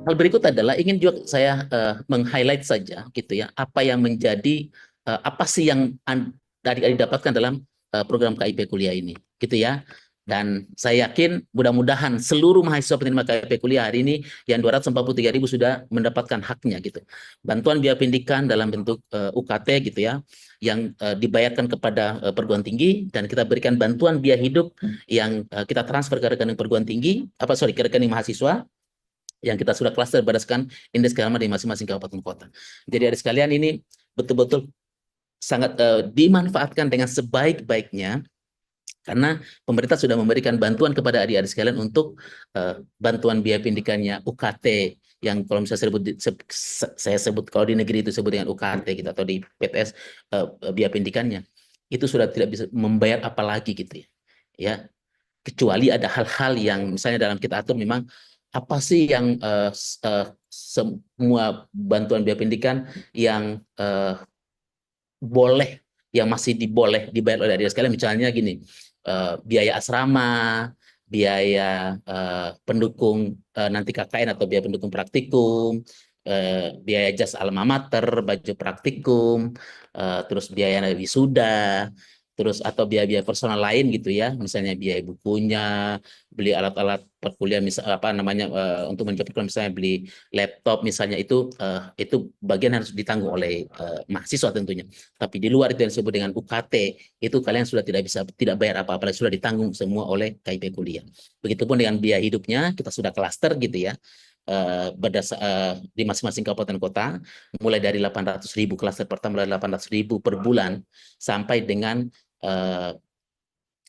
hal berikut adalah ingin juga saya meng-highlight saja gitu ya, apa yang menjadi apa sih yang adik-adik dapatkan dalam program KIP kuliah ini gitu ya. Dan saya yakin mudah-mudahan seluruh mahasiswa penerima KIP kuliah hari ini yang 243.000 sudah mendapatkan haknya gitu. Bantuan biaya pendidikan dalam bentuk UKT gitu ya, yang dibayarkan kepada perguruan tinggi, dan kita berikan bantuan biaya hidup yang kita transfer ke rekening perguruan tinggi, ke rekening mahasiswa yang kita sudah klaster berdasarkan indeks keamanan di masing-masing kabupaten kota. Jadi adik sekalian, ini betul-betul sangat dimanfaatkan dengan sebaik-baiknya karena pemerintah sudah memberikan bantuan kepada adik-adik sekalian untuk bantuan biaya pendidikannya UKT, yang kalau misalnya saya sebut kalau di negeri itu sebut dengan UKT gitu, atau di PTS biaya pendidikannya itu sudah tidak bisa membayar apa lagi gitu ya. Ya, kecuali ada hal-hal yang misalnya dalam kita atur memang apa sih yang semua bantuan biaya pendidikan yang boleh, yang masih dibayar oleh adik sekalian, misalnya gini, biaya asrama, biaya pendukung nanti KKN atau biaya pendukung praktikum, biaya jas alma mater, baju praktikum, terus biaya wisuda, terus atau biaya-biaya personal lain gitu ya, misalnya biaya bukunya, beli alat-alat perkuliahan, misal apa namanya untuk menjadi misalnya beli laptop misalnya, itu bagian harus ditanggung oleh mahasiswa tentunya. Tapi di luar itu yang disebut dengan UKT, itu kalian sudah tidak bayar apa-apa, sudah ditanggung semua oleh KIP kuliah. Begitupun dengan biaya hidupnya, kita sudah klaster gitu ya, di masing-masing kabupaten kota, mulai dari 800.000 klaster pertama, dari 800.000 per bulan sampai dengan eh,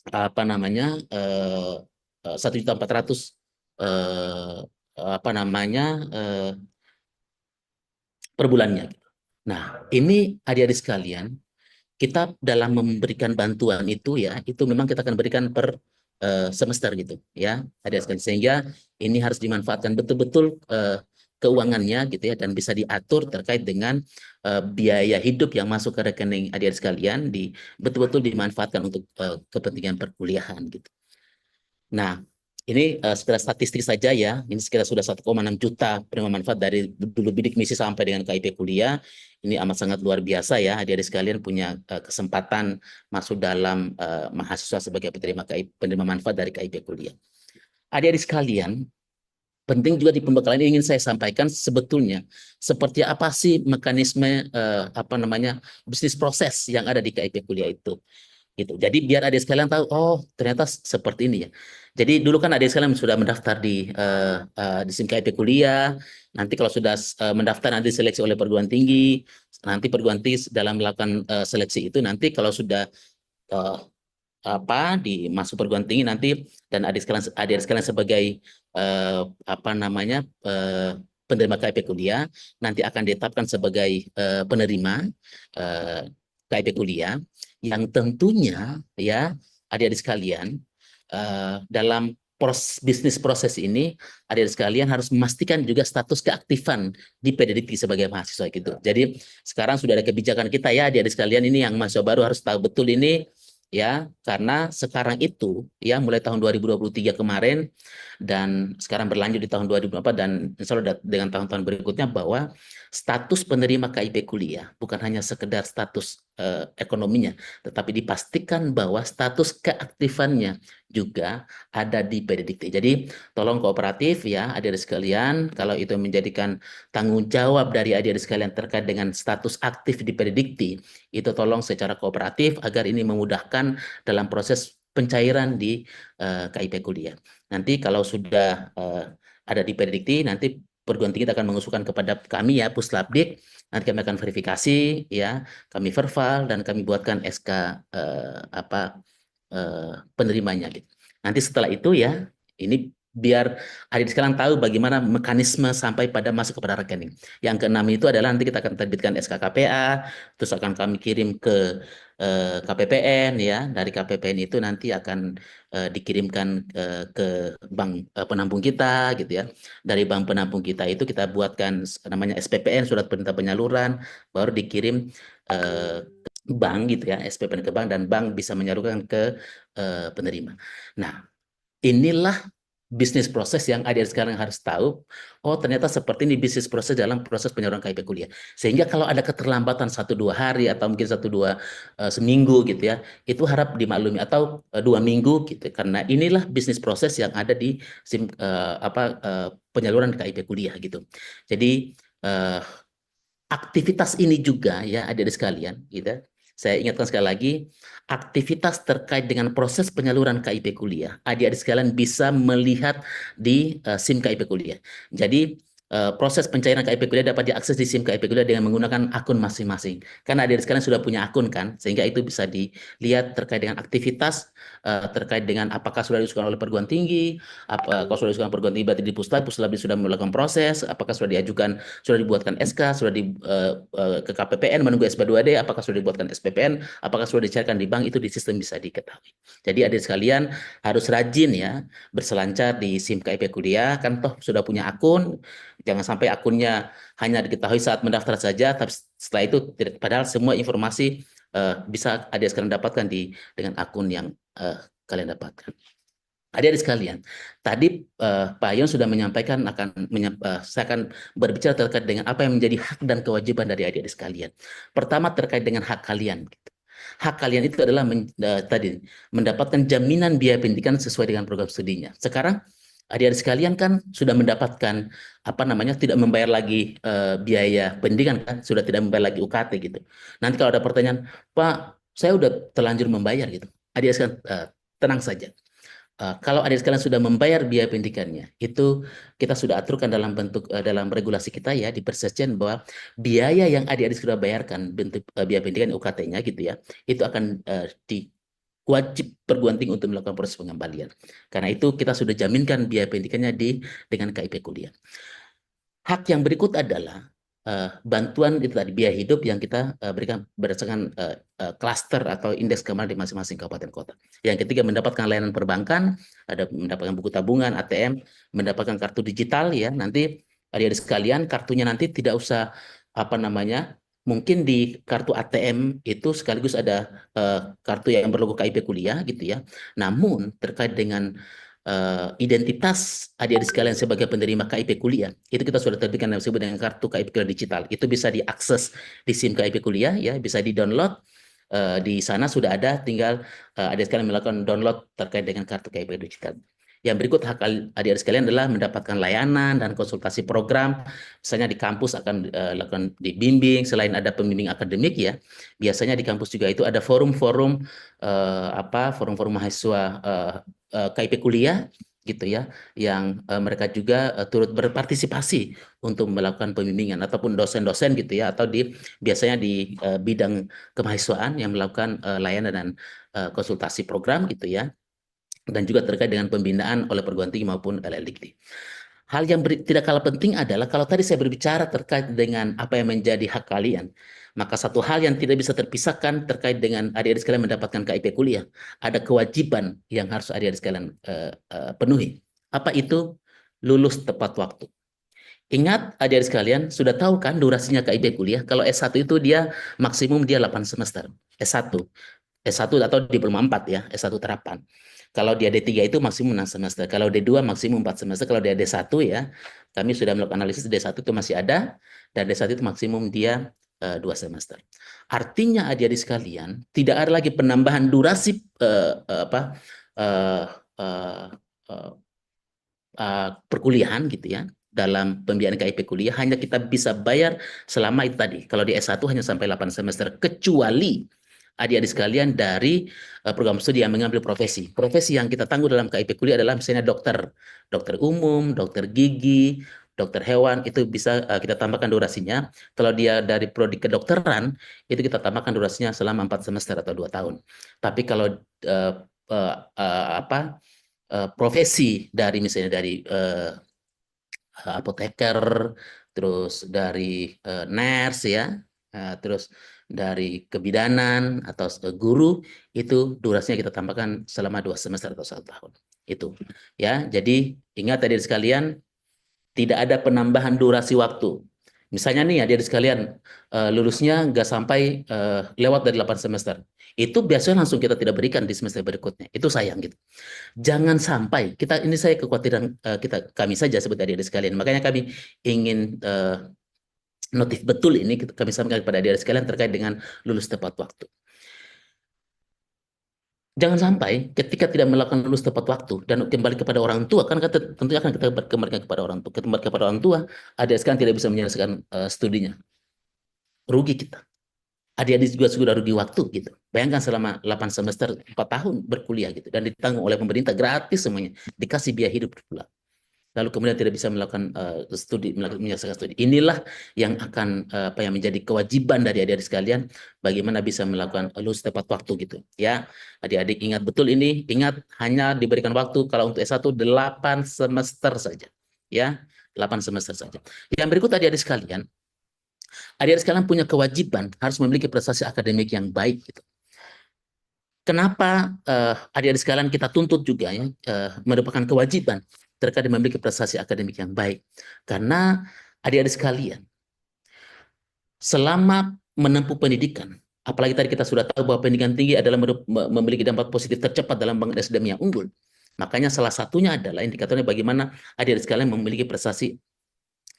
apa namanya 1.400.000 apa namanya per bulannya. Nah, ini adik-adik sekalian, kita dalam memberikan bantuan itu ya, itu memang kita akan berikan per semester gitu ya, adik-adik sekalian, sehingga ini harus dimanfaatkan betul-betul keuangannya gitu ya, dan bisa diatur terkait dengan biaya hidup yang masuk ke rekening adik-adik sekalian, betul-betul dimanfaatkan untuk kepentingan perkuliahan gitu. Nah, ini sekedar statistik saja ya. Ini sekitar sudah 1,6 juta penerima manfaat dari dulu bidik misi sampai dengan KIP kuliah. Ini amat sangat luar biasa ya. Adik-adik sekalian punya kesempatan masuk dalam mahasiswa sebagai penerima manfaat dari KIP kuliah. Adik-adik sekalian, penting juga di pembekalan ini ingin saya sampaikan sebetulnya seperti apa sih mekanisme apa namanya bisnis proses yang ada di KIP kuliah itu gitu. Jadi biar adik sekalian tahu, oh ternyata seperti ini ya. Jadi dulu kan adik sekalian sudah mendaftar di SIMKIP kuliah. Nanti kalau sudah mendaftar, nanti seleksi oleh perguruan tinggi. Nanti perguruan tinggi dalam melakukan seleksi itu, nanti kalau sudah uh, di masuk perguruan tinggi nanti, dan adik sekalian sebagai apa namanya penerima KIP kuliah, nanti akan ditetapkan sebagai penerima KIP kuliah, yang tentunya ya adik-adik sekalian dalam bisnis proses ini, adik-adik sekalian harus memastikan juga status keaktifan di PDDikti sebagai mahasiswa gitu. Jadi sekarang sudah ada kebijakan kita ya adik-adik sekalian, ini yang mahasiswa baru harus tahu betul ini ya, karena sekarang itu ya mulai tahun 2023 kemarin dan sekarang berlanjut di tahun 2024 dan insya Allah dengan tahun-tahun berikutnya, bahwa status penerima KIP kuliah bukan hanya sekedar status ekonominya, tetapi dipastikan bahwa status keaktifannya juga ada di PDDikti. Jadi tolong kooperatif ya adik-adik sekalian, kalau itu menjadikan tanggung jawab dari adik-adik sekalian terkait dengan status aktif di PDDikti, itu tolong secara kooperatif agar ini memudahkan dalam proses pencairan di KIP kuliah. Nanti kalau sudah ada di PDDikti, nanti perguruan tinggi akan mengusulkan kepada kami ya Puslabdik, nanti kami akan verifikasi ya, kami verbal dan kami buatkan SK penerimanya gitu. Nanti setelah itu ya, ini biar adik sekalian tahu bagaimana mekanisme sampai pada masuk kepada rekening. Yang keenam itu adalah nanti kita akan terbitkan SK KPA, terus akan kami kirim ke KPPN ya. Dari KPPN itu nanti akan dikirimkan ke bank penampung kita gitu ya. Dari bank penampung kita itu kita buatkan namanya SPPN, surat perintah penyaluran, baru dikirim bank gitu ya, SPPN ke bank, dan bank bisa menyalurkan ke penerima. Nah, inilah bisnis proses yang adik sekarang harus tahu. Oh, ternyata seperti ini bisnis proses dalam proses penyaluran KIP kuliah. Sehingga kalau ada keterlambatan 1-2 hari atau mungkin 1-2 seminggu gitu ya, itu harap dimaklumi, atau 2 minggu gitu. Karena inilah bisnis proses yang ada di penyaluran KIP kuliah gitu. Jadi aktivitas ini juga ya adik-adik sekalian, gitu. Saya ingatkan sekali lagi, aktivitas terkait dengan proses penyaluran KIP kuliah, adik-adik sekalian bisa melihat di SIM KIP kuliah. Jadi proses pencairan KIP kuliah dapat diakses di SIM KIP kuliah dengan menggunakan akun masing-masing. Karena adik-adik sekalian sudah punya akun kan, sehingga itu bisa dilihat terkait dengan aktivitas, terkait dengan apakah sudah diusulkan oleh perguruan tinggi, kalau sudah diusulkan perguruan tinggi berarti di Puslat sudah melakukan proses, apakah sudah diajukan, sudah dibuatkan SK, sudah ke KPPN menunggu SP2D, apakah sudah dibuatkan SPPN, apakah sudah dicairkan di bank, itu di sistem bisa diketahui. Jadi adik sekalian harus rajin ya berselancar di SIM KIP kuliah, kan toh sudah punya akun, jangan sampai akunnya hanya diketahui saat mendaftar saja, tapi setelah itu padahal semua informasi bisa adik sekalian dapatkan dengan akun yang kalian dapatkan. Adik-adik sekalian, tadi Pak Yon sudah menyampaikan saya akan berbicara terkait dengan apa yang menjadi hak dan kewajiban dari adik-adik sekalian. Pertama terkait dengan hak kalian. Hak kalian itu adalah tadi mendapatkan jaminan biaya pendidikan sesuai dengan program studinya. Sekarang adik-adik sekalian kan sudah mendapatkan tidak membayar lagi biaya pendidikan kan, sudah tidak membayar lagi UKT gitu. Nanti kalau ada pertanyaan, Pak, saya udah terlanjur membayar gitu. Adik-adik sekalian tenang saja. Kalau adik sekalian sudah membayar biaya pendidikannya, itu kita sudah aturkan dalam bentuk dalam regulasi kita ya di Persejen, bahwa biaya yang adik-adik sudah bayarkan bentuk biaya pendidikan UKT-nya gitu ya, itu akan wajib perguruan tinggi untuk melakukan proses pengembalian. Karena itu kita sudah jaminkan biaya pendidikannya dengan KIP kuliah. Hak yang berikut adalah bantuan itu tadi, biaya hidup yang kita berikan berdasarkan klaster atau indeks keamanan di masing-masing kabupaten kota. Yang ketiga, mendapatkan layanan perbankan, ada mendapatkan buku tabungan, ATM, mendapatkan kartu digital ya. Nanti adik-adik sekalian, kartunya nanti tidak usah mungkin di kartu ATM itu sekaligus ada kartu yang berlogo KIP kuliah gitu ya. Namun terkait dengan identitas adik-adik sekalian sebagai penerima KIP kuliah, itu kita sudah terbitkan yang disebut dengan kartu KIP kuliah digital. Itu bisa diakses di SIM KIP kuliah ya, bisa di-download. Di sana sudah ada, tinggal adik sekalian melakukan download terkait dengan kartu KIP digital. Yang berikut hak adik-adik sekalian adalah mendapatkan layanan dan konsultasi program. Misalnya di kampus akan lakukan dibimbing, selain ada pembimbing akademik ya, biasanya di kampus juga itu ada forum-forum forum-forum mahasiswa KIP kuliah gitu ya, yang mereka juga turut berpartisipasi untuk melakukan pembimbingan, ataupun dosen-dosen gitu ya, atau biasanya di bidang kemahasiswaan yang melakukan layanan dan konsultasi program gitu ya, dan juga terkait dengan pembinaan oleh perguruan tinggi maupun LLDikti. Hal yang tidak kalah penting adalah kalau tadi saya berbicara terkait dengan apa yang menjadi hak kalian, maka satu hal yang tidak bisa terpisahkan terkait dengan adik-adik sekalian mendapatkan KIP kuliah, ada kewajiban yang harus adik-adik sekalian penuhi. Apa itu? Lulus tepat waktu. Ingat adik-adik sekalian, sudah tahu kan durasinya KIP kuliah? Kalau S1 itu dia maksimum 8 semester. S1. S1 atau diploma 4 ya, S1 terapan. Kalau dia D3 itu maksimum 6 semester. Kalau D2 maksimum 4 semester. Kalau dia D1 ya, kami sudah melakukan analisis, D1 itu masih ada, dan D1 itu maksimum dia 2 semester. Artinya adik-adik sekalian, tidak ada lagi penambahan durasi perkuliahan gitu ya, dalam pembiayaan KIP kuliah. Hanya kita bisa bayar selama itu tadi. Kalau di S1 hanya sampai 8 semester, kecuali adik-adik sekalian dari program studi yang mengambil profesi. Profesi yang kita tanggung dalam KIP kuliah adalah misalnya dokter, dokter umum, dokter gigi, dokter hewan, itu bisa kita tambahkan durasinya. Kalau dia dari prodi kedokteran, itu kita tambahkan durasinya selama 4 semester atau 2 tahun. Tapi kalau profesi dari misalnya dari apoteker, terus dari nurse ya, terus dari kebidanan atau guru, itu durasinya kita tambahkan selama 2 semester atau 1 tahun. Itu ya. Jadi ingat tadi sekalian, tidak ada penambahan durasi waktu. Misalnya nih adik sekalian, lulusnya nggak sampai lewat dari 8 semester. Itu biasanya langsung kita tidak berikan di semester berikutnya. Itu sayang gitu. Jangan sampai kita ini, saya kekhawatiran kami saja sebagai adik-adik sekalian. Makanya kami ingin notif betul ini kami sampaikan kepada adik-adik sekalian terkait dengan lulus tepat waktu. Jangan sampai ketika tidak melakukan lulus tepat waktu dan kembali kepada orang tua, kan tentunya akan kita kembalikan kepada orang tua. Kembali kepada orang tua, adik sekalian tidak bisa menyelesaikan studinya. Rugi kita. Adik-adik juga sudah rugi waktu gitu. Bayangkan selama 8 semester 4 tahun berkuliah gitu dan ditanggung oleh pemerintah gratis semuanya, dikasih biaya hidup pula. Lalu kemudian tidak bisa melakukan menyelesaikan studi. Inilah yang akan apa yang menjadi kewajiban dari adik-adik sekalian, bagaimana bisa melakukan lulus tepat waktu gitu. Ya, adik-adik ingat betul ini, ingat hanya diberikan waktu kalau untuk S1 8 semester saja. Ya, 8 semester saja. Yang berikut adik-adik sekalian, adik-adik sekalian punya kewajiban harus memiliki prestasi akademik yang baik gitu. Kenapa adik-adik sekalian kita tuntut juga ya merupakan kewajiban terkait memiliki prestasi akademik yang baik? Karena adik-adik sekalian, selama menempuh pendidikan, apalagi tadi kita sudah tahu bahwa pendidikan tinggi adalah memiliki dampak positif tercepat dalam bangun SDM yang unggul. Makanya salah satunya adalah indikatornya bagaimana adik-adik sekalian memiliki prestasi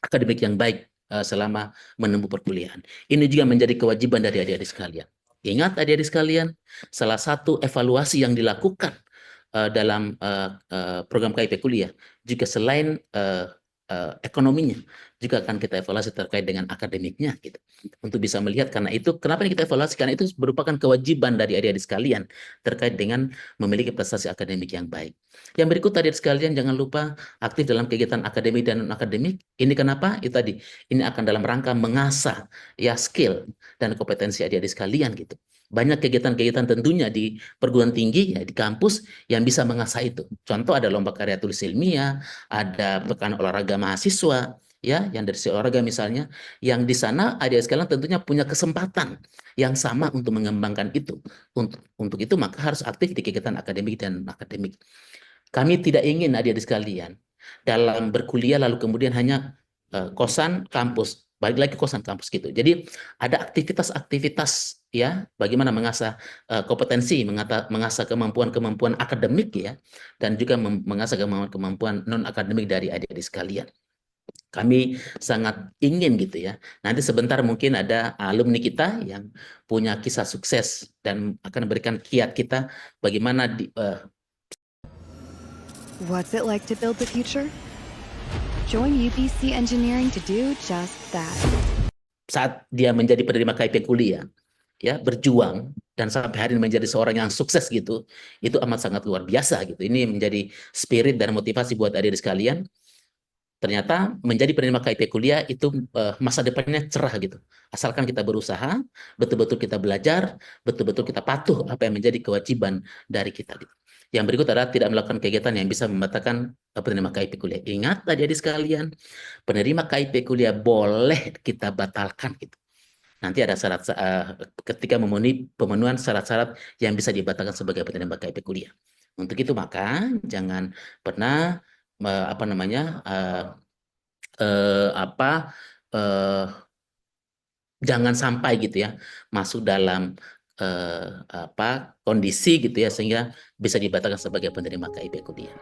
akademik yang baik selama menempuh perkuliahan. Ini juga menjadi kewajiban dari adik-adik sekalian. Ingat adik-adik sekalian, salah satu evaluasi yang dilakukan dalam program KIP kuliah juga selain ekonominya, juga akan kita evaluasi terkait dengan akademiknya gitu. Untuk bisa melihat, karena itu kenapa kita evaluasi, karena itu merupakan kewajiban dari adik-adik sekalian terkait dengan memiliki prestasi akademik yang baik. Yang berikut adik-adik sekalian, jangan lupa aktif dalam kegiatan akademik dan non akademik. Ini kenapa? Itu tadi, ini akan dalam rangka mengasah ya skill dan kompetensi adik-adik sekalian gitu. Banyak kegiatan-kegiatan tentunya di perguruan tinggi ya di kampus yang bisa mengasah itu. Contoh ada lomba karya tulis ilmiah, ada pekan olahraga mahasiswa ya, yang dari sisi olahraga misalnya, yang di sana adik sekalian tentunya punya kesempatan yang sama untuk mengembangkan itu. Untuk itu maka harus aktif di kegiatan akademik dan akademik. Kami tidak ingin adik-adik sekalian dalam berkuliah lalu kemudian hanya kosan kampus, balik lagi kosan kampus gitu. Jadi ada aktivitas-aktivitas ya, bagaimana mengasah kompetensi, mengasah kemampuan-kemampuan akademik ya, dan juga mengasah kemampuan non akademik dari adik-adik sekalian. Kami sangat ingin gitu ya. Nanti sebentar mungkin ada alumni kita yang punya kisah sukses dan akan memberikan kiat kita bagaimana What's it like to build the future? Join UBC Engineering to do just that. saat dia menjadi penerima KIP kuliah, ya berjuang dan sampai hari ini menjadi seorang yang sukses gitu, itu amat sangat luar biasa gitu. Ini menjadi spirit dan motivasi buat adik-adik sekalian. Ternyata menjadi penerima KIP kuliah itu masa depannya cerah gitu. Asalkan kita berusaha, betul-betul kita belajar, betul-betul kita patuh apa yang menjadi kewajiban dari kita gitu. Yang berikut adalah tidak melakukan kegiatan yang bisa membatalkan penerima KIP kuliah. Ingat adik-adik sekalian, penerima KIP kuliah boleh kita batalkan gitu. Nanti ada syarat ketika memenuhi pemenuhan syarat-syarat yang bisa dibatalkan sebagai penerima KIP kuliah. Untuk itu maka jangan pernah apa namanya jangan sampai gitu ya masuk dalam apa kondisi gitu ya sehingga bisa dibatalkan sebagai penerima KIP kuliah.